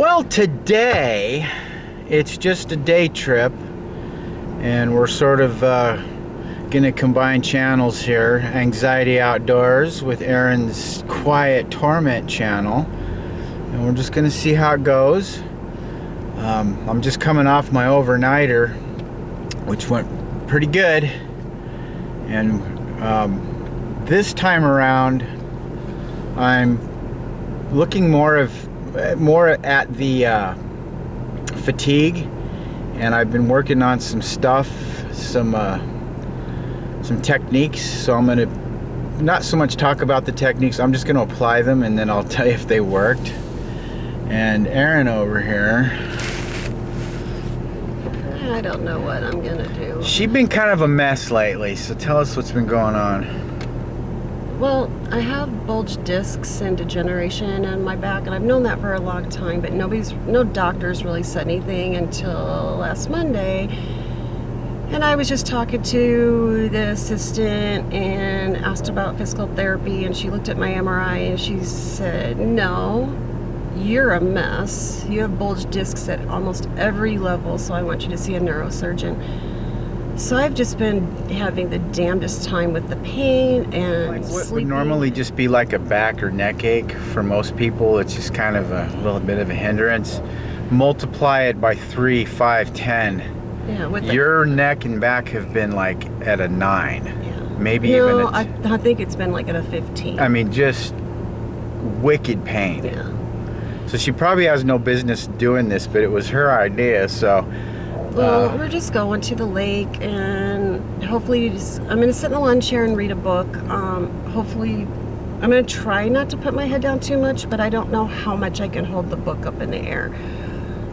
Well, today it's just a day trip, and we're sort of gonna combine channels here. Anxiety Outdoors with Aaron's Quiet Torment channel, and we're just gonna see how it goes. I'm just coming off my overnighter, which went pretty good, and this time around I'm looking more at the fatigue, and I've been working on some stuff, some techniques. So I'm gonna not so much talk about the techniques, I'm just gonna apply them, and then I'll tell you if they worked. And Erin over here, I don't know what I'm gonna do. she's been kind of a mess lately, so tell us what's been going on. Well, I have bulged discs and degeneration in my back, and I've known that for a long time, but no doctors really said anything until last Monday. And I was just talking to the assistant and asked about physical therapy, and she looked at my MRI and she said, no, you're a mess. You have bulged discs at almost every level, so I want you to see a neurosurgeon. So I've just been having the damnedest time with the pain and What sleeping. would normally just be like a back or neck ache for most people, it's just kind of a little bit of a hindrance. Multiply it by 3, 5, 10. Yeah, with Your neck and back have been like at a 9. yeah. Maybe no, even I think it's been like at a 15. I mean, just wicked pain. Yeah. So she probably has no business doing this, but it was her idea, so. Well, we're just going to the lake, and hopefully I'm going to sit in the lawn chair and read a book. Hopefully, I'm going to try not to put my head down too much, but I don't know how much I can hold the book up in the air.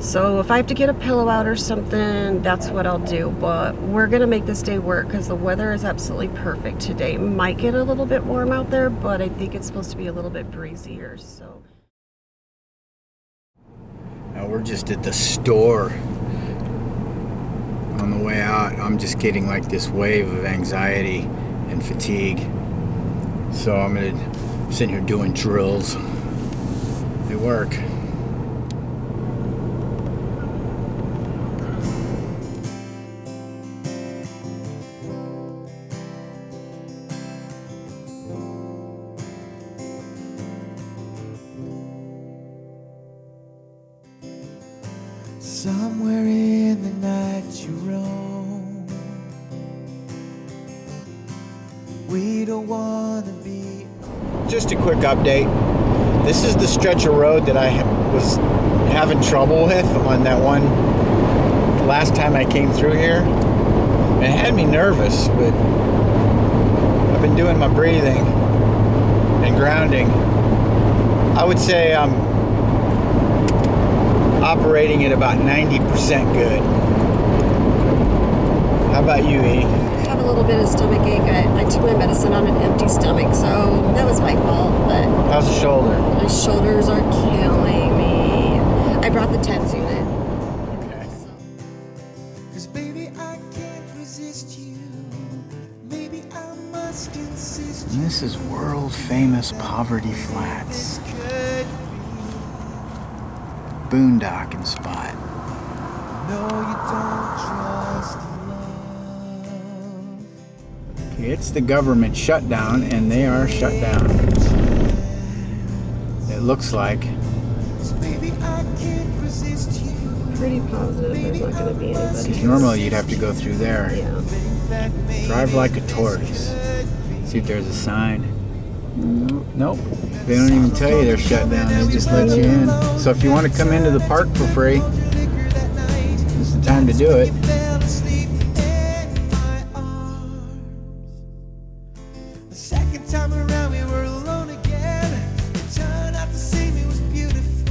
So if I have to get a pillow out or something, that's what I'll do. But we're going to make this day work because the weather is absolutely perfect today. It might get a little bit warm out there, but I think it's supposed to be a little bit breezier. So Now we're just at the store. On the way out, I'm just getting like this wave of anxiety and fatigue. So I'm sitting here doing drills. They work. Somewhere in the night you roam. We don't want to be. Just a quick update. This is the stretch of road that I was having trouble with on that one last time I came through here. And it had me nervous, but I've been doing my breathing and grounding. I would say I'm operating at about 90% good. How about you, E? I have a little bit of stomach ache. I took my medicine on an empty stomach, so that was my fault. But How's the shoulder? my shoulders are killing me. I brought the TENS unit. Okay. 'Cause baby, I can't resist you. Maybe I must insist you. This is world famous Poverty Flats. Could Boondocking spot. no, you don't trust love. Okay, it's the government shutdown, and they are shut down. It looks like. 'Cause baby, I can't resist you. Pretty positive there's not going to be anybody. Because normally you'd have to go through there. Yeah. That may Drive like a tortoise. See if there's a sign. Nope. They don't even tell you they're shut down. They just let you in. So if you want to come into the park for free, this is the time to do it. fell asleep in my arms. The second time around we were alone again. It turned out to seem it was beautiful.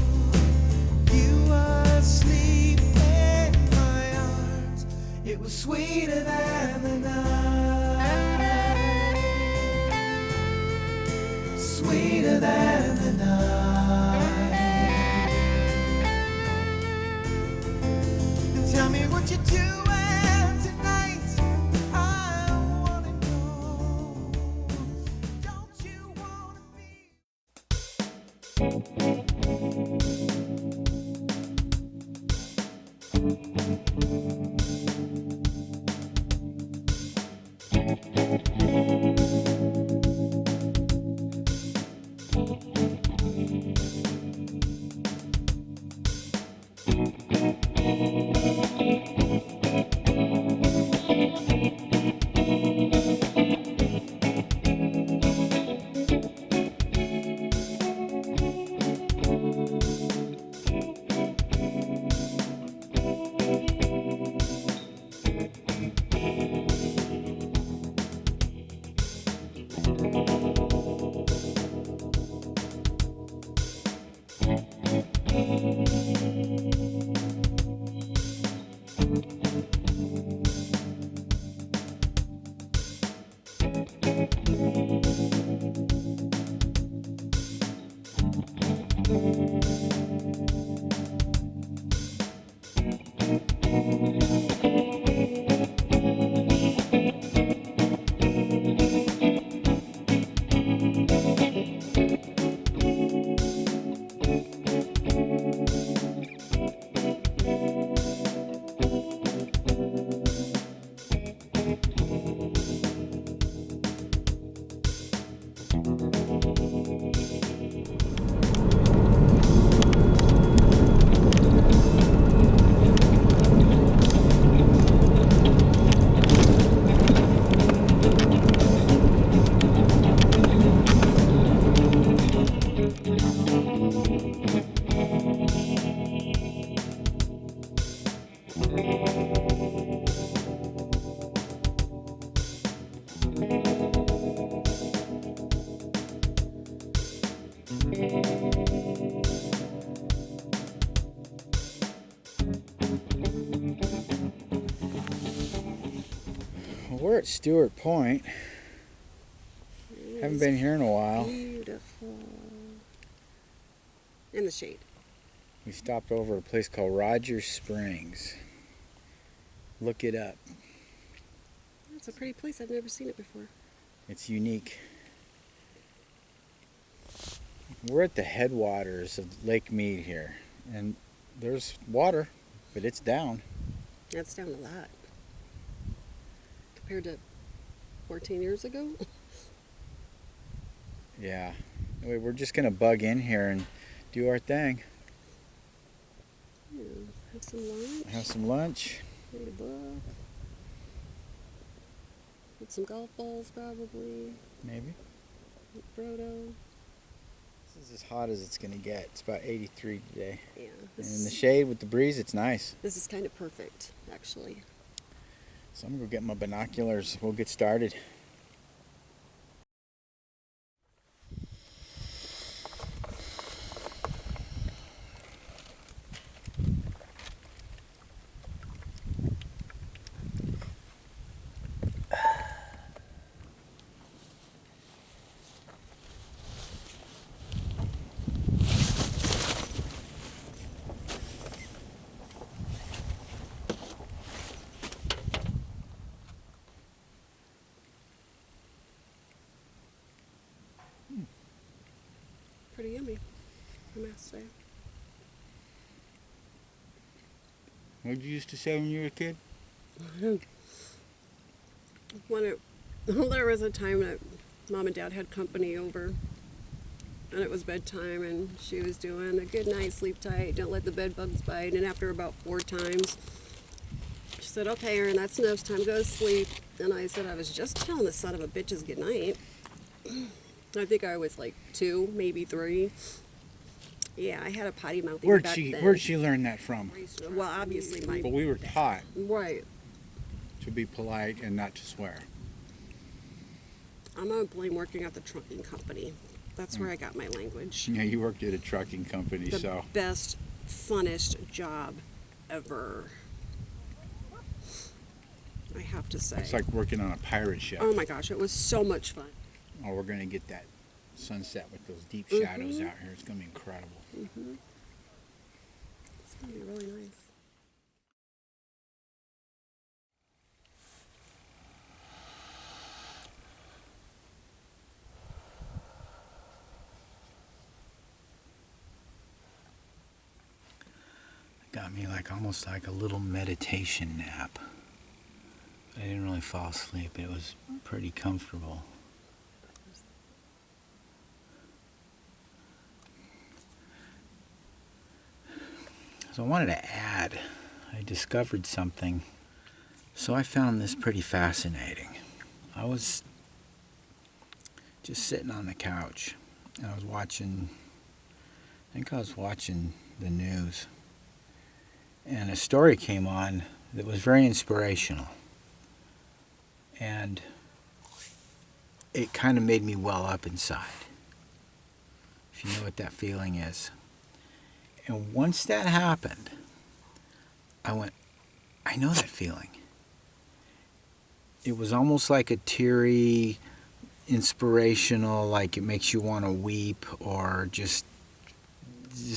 You were asleep in my arms. It was sweeter than the night. Sweeter than the night. Tell me what you're doing tonight. I wanna know. Don't you wanna be? We're at Stewart Point. Haven't been here in a while. Beautiful. In the shade. We stopped over at a place called Rogers Springs. Look it up. It's a pretty place. I've never seen it before. It's unique. We're at the headwaters of Lake Mead here, and there's water, but it's down. That's down a lot. Compared to 14 years ago. Yeah. Anyway, we're just going to bug in here and do our thing. Yeah, have some lunch. Have some lunch. Read a book. Get some golf balls, probably. Maybe. Frodo. This is as hot as it's going to get. It's about 83 today. Yeah. And in the shade with the breeze, it's nice. This is kind of perfect, actually. So I'm going to go get my binoculars. We'll get started. Pretty yummy, I must say. What did you used to say when you were a kid? There was a time that Mom and Dad had company over, and it was bedtime, and she was doing a good night, sleep tight, don't let the bed bugs bite, and after about 4 times, she said, "Okay, Erin, that's enough, it's time to go to sleep." And I said, "I was just telling the son of a bitches good night." I think I was like 2, maybe 3. Yeah, I had a potty mouth back then. Where'd she learn that from? Well, obviously my... But we were taught Right. to be polite and not to swear. I'm gonna blame working at the trucking company. That's where I got my language. Yeah, you worked at a trucking company, The so best, funnest job ever. I have to say. it's like working on a pirate ship. Oh my gosh, it was so much fun. Oh, we're going to get that sunset with those deep shadows out here. It's going to be incredible. It's gonna be really nice. Got me almost like a little meditation nap. I didn't really fall asleep. It was pretty comfortable. So I wanted to add, I discovered something. So I found this pretty fascinating. I was just sitting on the couch and I was watching the news. And a story came on that was very inspirational. And it kind of made me well up inside, if you know what that feeling is. And once that happened, I went, I know that feeling. It was almost like a teary, inspirational, like it makes you want to weep, or just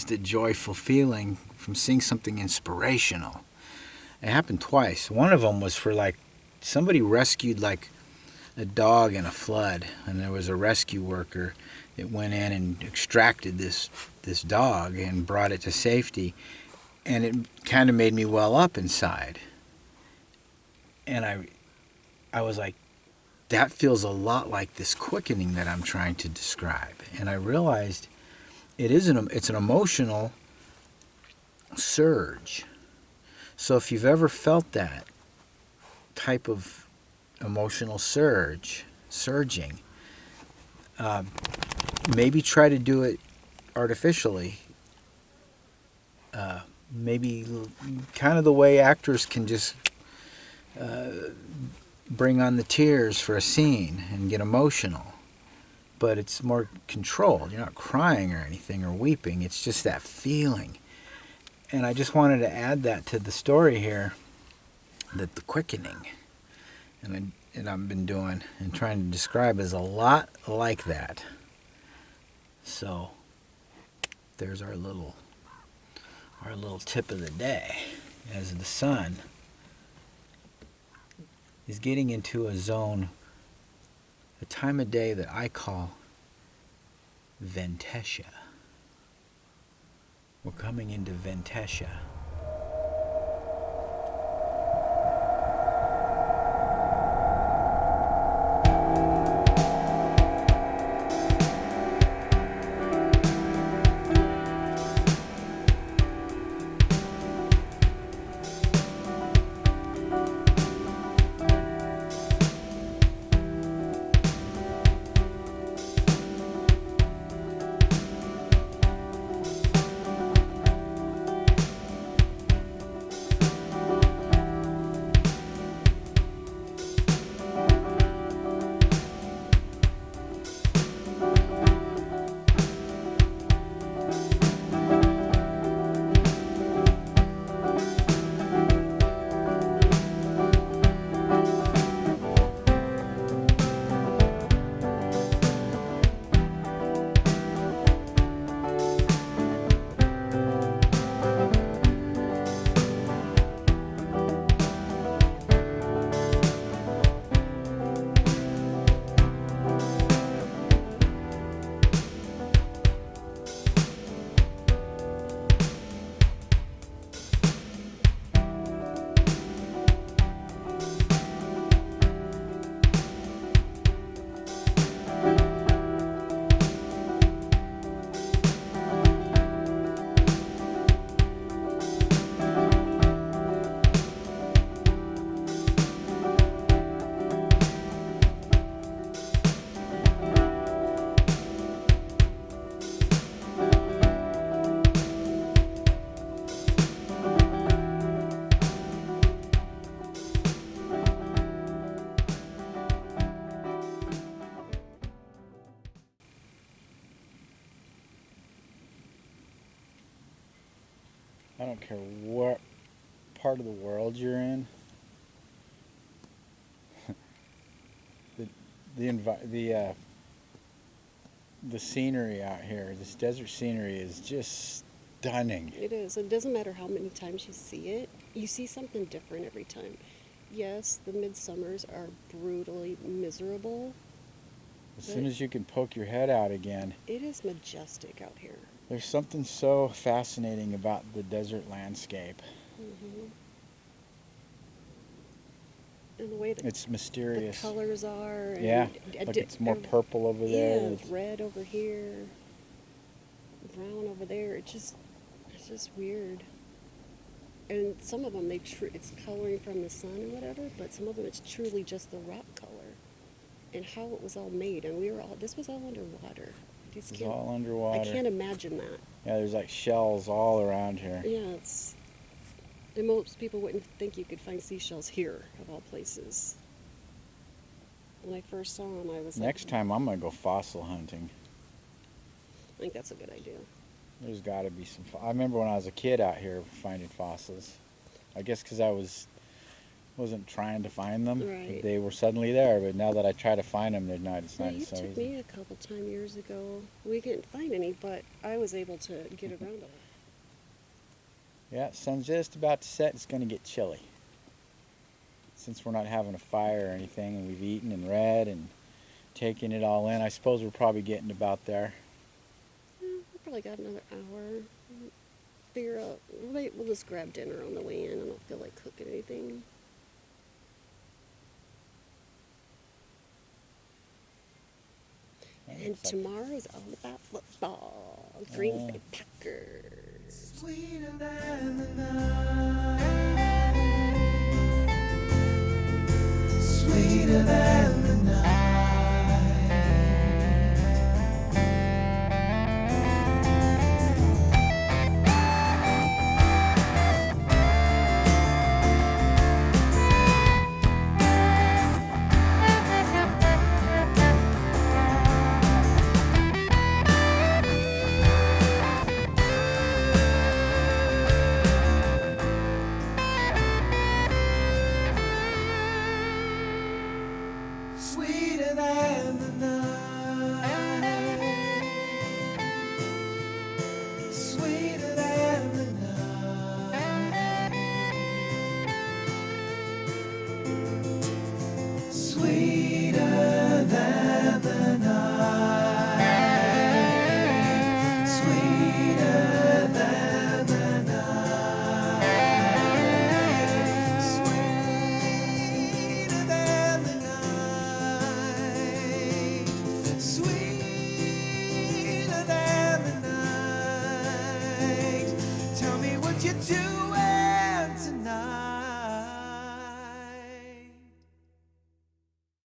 a joyful feeling from seeing something inspirational. It happened twice. One of them was for somebody rescued a dog in a flood, and there was a rescue worker that went in and extracted this dog and brought it to safety, and it kind of made me well up inside. And I was like, that feels a lot like this quickening that I'm trying to describe. And I realized it's an emotional surge. So if you've ever felt that type of emotional surging, maybe try to do it artificially. Maybe kind of the way actors can just bring on the tears for a scene and get emotional. But it's more controlled. You're not crying or anything or weeping. It's just that feeling. And I just wanted to add that to the story here, that the quickening. And that I've been doing and trying to describe is a lot like that. So there's our little tip of the day, as the sun is getting into a zone, a time of day that I call Ventetia. We're coming into Ventetia. I don't care what part of the world you're in. The scenery out here, this desert scenery, is just stunning. It is. It doesn't matter how many times you see it. You see something different every time. Yes, the midsummers are brutally miserable. As soon as you can poke your head out again, it is majestic out here. There's something so fascinating about the desert landscape. Mm-hmm. And the way that it's mysterious. The colors are. And yeah, like it's more purple over there. Yeah, it's red over here, brown over there. It's just weird. And some of them, it's coloring from the sun or whatever, but some of them it's truly just the rock color. And how it was all made, and this was all underwater. It's all underwater. I can't imagine that. Yeah, there's like shells all around here. Yeah, and most people wouldn't think you could find seashells here, of all places. When I first saw them, I was Next time I'm going to go fossil hunting. I think that's a good idea. There's got to be some... I remember when I was a kid out here finding fossils. I guess because I wasn't trying to find them. Right. They were suddenly there, but now that I try to find them, they're not. It's not so easy. It took me a couple years ago. We couldn't find any, but I was able to get around them. Yeah, sun's just about to set. It's going to get chilly. Since we're not having a fire or anything, and we've eaten and read and taken it all in, I suppose we're probably getting about there. We probably got another hour. Figure out. We'll just grab dinner on the way in. I don't feel like cooking anything. And tomorrow's all about football. Green Bay Packers. Sweeter than the night. Sweeter than